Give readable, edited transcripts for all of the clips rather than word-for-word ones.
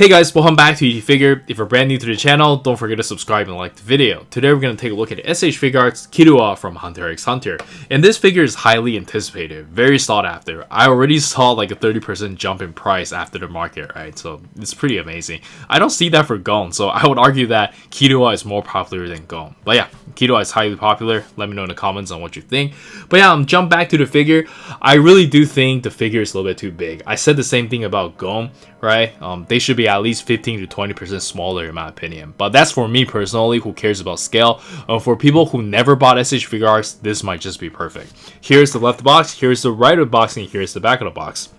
Hey guys, welcome back to Figure. If you're brand new to the channel, don't forget to subscribe and like the video. Today we're going to take a look at S.H.Figuarts Killua from Hunter x Hunter. And this figure is highly anticipated, very sought after. I already saw like a 30% jump in price after the market, right? So it's pretty amazing. I don't see that for Gon, so I would argue that Killua is more popular than Gon. But yeah, Killua is highly popular. Let me know in the comments on what you think. But yeah, jump back to the figure. I really do think the figure is a little bit too big. I said the same thing about Gon, right? They should be at least 15 to 20% smaller in my opinion, but that's for me personally, who cares about scale. For people who never bought S.H.Figuarts, this might just be perfect. Here's the left box, here's the right of the box, and here's the back of the box.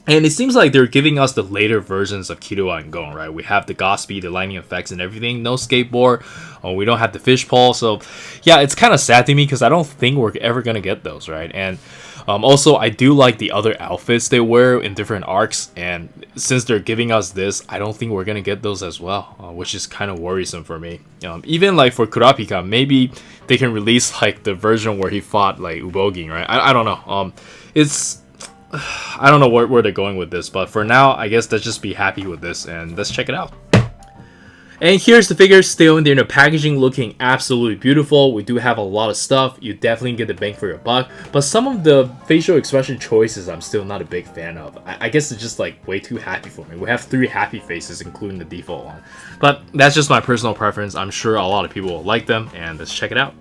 And it seems like they're giving us the later versions of Killua and Gon, right? We have the Godspeed, the lightning effects and everything, no skateboard, we don't have the fishpole. So yeah, it's kind of sad to me because I don't think we're ever gonna get those, right? And also, I do like the other outfits they wear in different arcs, and since they're giving us this, I don't think we're gonna get those as well, which is kind of worrisome for me. Even like for Kurapika, maybe they can release like the version where he fought like Ubogin, right? I don't know. I don't know where they're going with this, but for now, I guess let's just be happy with this and let's check it out. And here's the figure, still in the packaging, looking absolutely beautiful. We do have a lot of stuff. You definitely get the bang for your buck. But some of the facial expression choices I'm still not a big fan of. I guess it's just like way too happy for me. We have 3 happy faces, including the default one. But that's just my personal preference. I'm sure a lot of people will like them, and let's check it out.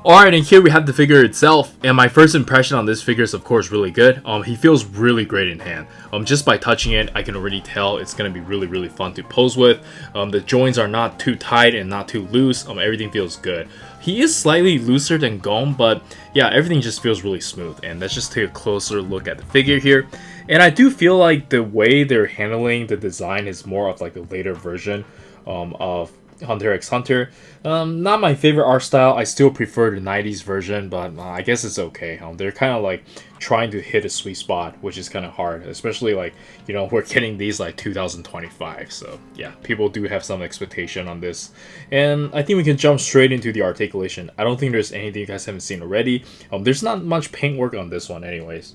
Alright, and here we have the figure itself, and my first impression on this figure is of course really good. He feels really great in hand. Just by touching it, I can already tell it's going to be really fun to pose with. The joints are not too tight and not too loose. Everything feels good. He is slightly looser than Gon, but yeah, everything just feels really smooth. And let's just take a closer look at the figure here. And I do feel like the way they're handling the design is more of like a later version of Hunter x Hunter. Not my favorite art style. I still prefer the 90s version, but I guess it's okay. They're kind of like trying to hit a sweet spot, which is kind of hard, especially like, you know, we're getting these like 2025, so yeah, people do have some expectation on this. And I think we can jump straight into the articulation. I don't think there's anything you guys haven't seen already. There's not much paint work on this one anyways.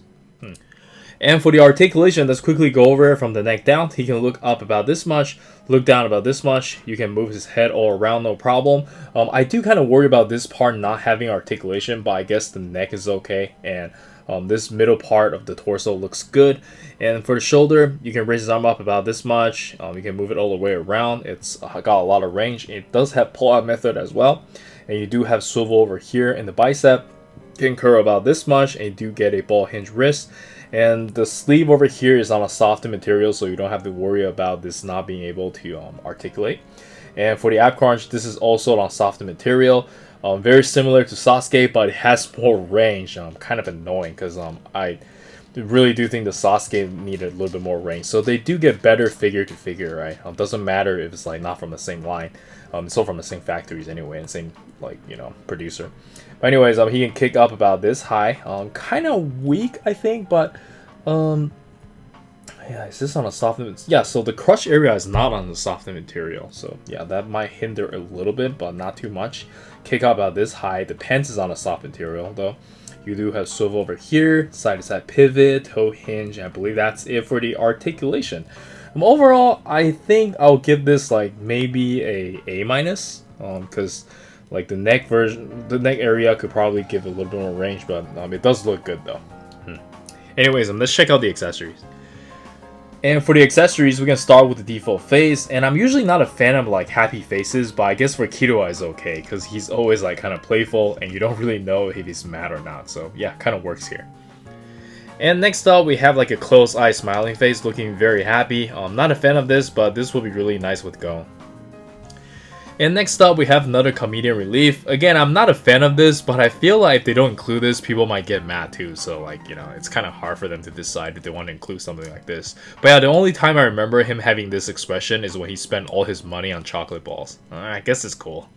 And for the articulation, let's quickly go over it from the neck down. He can look up about this much, look down about this much. You can move his head all around, no problem. I do kind of worry about this part not having articulation, but I guess the neck is okay. And this middle part of the torso looks good. And for the shoulder, you can raise his arm up about this much. You can move it all the way around. It's got a lot of range. It does have pull-out method as well. And you do have swivel over here in the bicep. You can curl about this much, and you do get a ball hinge wrist. And the sleeve over here is on a softer material, so you don't have to worry about this not being able to articulate. And for the ab crunch, this is also on softer material. Very similar to Sasuke, but it has more range. Kind of annoying because I really do think the Sasuke needed a little bit more range. So they do get better figure to figure, right? Doesn't matter if it's like not from the same line. It's all from the same factories anyway, and same like, you know, producer. But anyways, he can kick up about this high. Kind of weak, I think, but yeah, is this on a softened? Yeah, so the crush area is not on the softened material, so yeah, that might hinder a little bit, but not too much. Kick up about this high. The pants is on a soft material though. You do have swivel over here, side to side pivot, toe hinge, and I believe that's it for the articulation. Overall, I think I'll give this like maybe a minus, because like the neck version, the neck area could probably give a little bit more range, but it does look good though. Anyways, let's check out the accessories. And for the accessories, we can start with the default face. And I'm usually not a fan of like happy faces, but I guess for Killua is okay because he's always like kind of playful and you don't really know if he's mad or not. So yeah, kind of works here. And next up, we have like a closed eye smiling face looking very happy. I'm not a fan of this, but this will be really nice with Gon. And next up, we have another comedian relief. Again, I'm not a fan of this, but I feel like if they don't include this, people might get mad too. So like, you know, it's kind of hard for them to decide if they want to include something like this. But yeah, the only time I remember him having this expression is when he spent all his money on chocolate balls. I guess it's cool.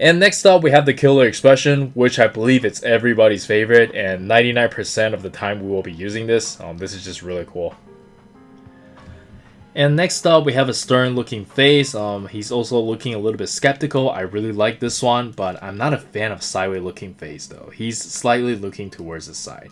And next up, we have the killer expression, which I believe it's everybody's favorite, and 99% of the time we will be using this. This is just really cool. And next up, we have a stern looking face. He's also looking a little bit skeptical. I really like this one, but I'm not a fan of sideways looking face though. He's slightly looking towards the side.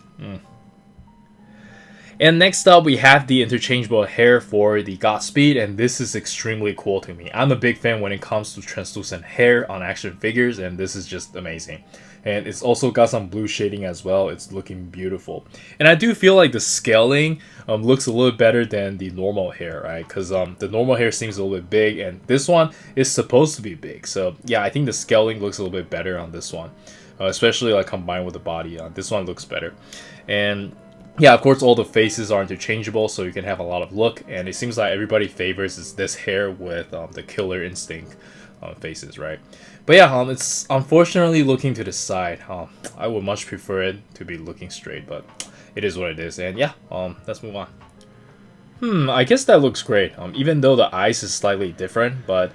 And next up, we have the interchangeable hair for the Godspeed, and this is extremely cool to me. I'm a big fan when it comes to translucent hair on action figures, and this is just amazing. And it's also got some blue shading as well. It's looking beautiful. And I do feel like the scaling looks a little better than the normal hair, right? Because the normal hair seems a little bit big, and this one is supposed to be big. So yeah, I think the scaling looks a little bit better on this one, especially like combined with the body. This one looks better. And yeah, of course, all the faces are interchangeable, so you can have a lot of look. And it seems like everybody favors this hair with the Killer Instinct faces, right? But yeah, it's unfortunately looking to the side. I would much prefer it to be looking straight, but it is what it is. And yeah, let's move on. I guess that looks great. Even though the eyes is slightly different, but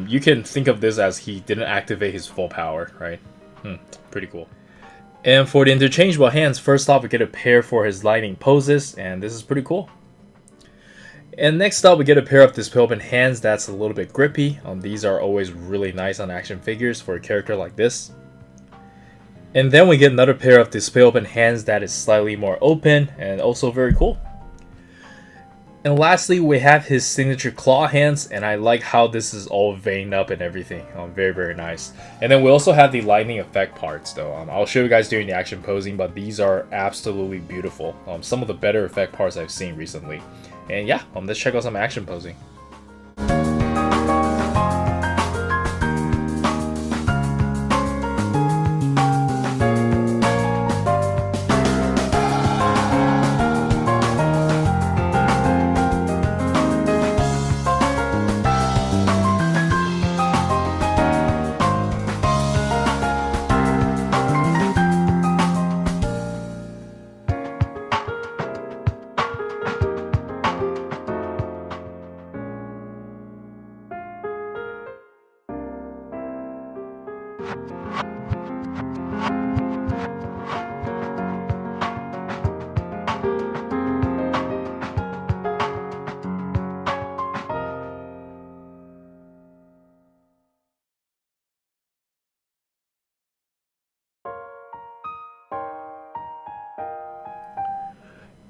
you can think of this as he didn't activate his full power, right? Pretty cool. And for the interchangeable hands, first off, we get a pair for his lightning poses, and this is pretty cool. And next up, we get a pair of display open hands that's a little bit grippy. These are always really nice on action figures for a character like this. And then we get another pair of display open hands that is slightly more open and also very cool. And lastly, we have his signature claw hands, and I like how this is all veined up and everything. Very, very nice. And then we also have the lightning effect parts, though. I'll show you guys during the action posing, but these are absolutely beautiful. Some of the better effect parts I've seen recently. And yeah, let's check out some action posing.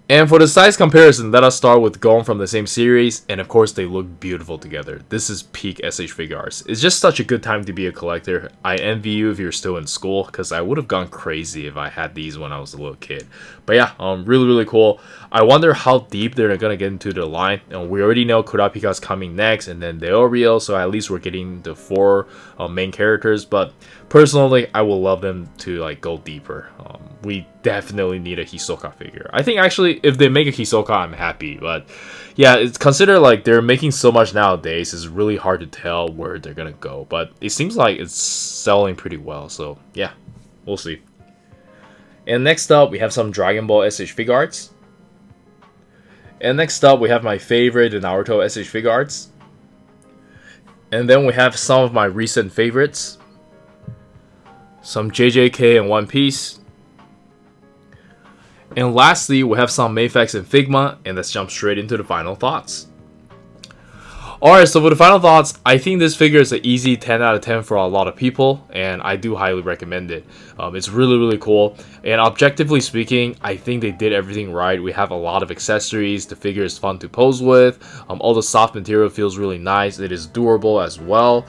And for the size comparison, let us start with Gon from the same series, and of course they look beautiful together. This is peak S.H.Figuarts. It's just such a good time to be a collector. I envy you if you're still in school, because I would have gone crazy if I had these when I was a little kid. But yeah, really, really cool. I wonder how deep they're going to get into the line. And we already know Kurapika's coming next, and then Deorio, so at least we're getting the 4 main characters. But personally, I would love them to like go deeper. We definitely need a Hisoka figure. I think actually if they make a Hisoka, I'm happy. But yeah, it's considered like they're making so much nowadays, it's really hard to tell where they're gonna go. But it seems like it's selling pretty well, so yeah, we'll see. And next up, we have some Dragon Ball S.H.Figuarts. And next up, we have my favorite, the Naruto S.H.Figuarts. And then we have some of my recent favorites. Some JJK and One Piece. And lastly, we have some Mayfax and Figma, and let's jump straight into the final thoughts. Alright, so for the final thoughts, I think this figure is an easy 10 out of 10 for a lot of people, and I do highly recommend it. It's really, really cool, and objectively speaking, I think they did everything right. We have a lot of accessories, the figure is fun to pose with, all the soft material feels really nice, it is durable as well.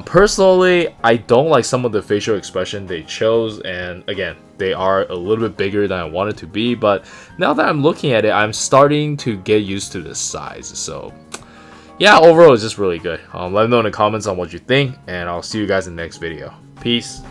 Personally, I don't like some of the facial expression they chose, and again, they are a little bit bigger than I wanted to be, but now that I'm looking at it, I'm starting to get used to this size, so yeah, overall it's just really good. Let me know in the comments on what you think, and I'll see you guys in the next video. Peace.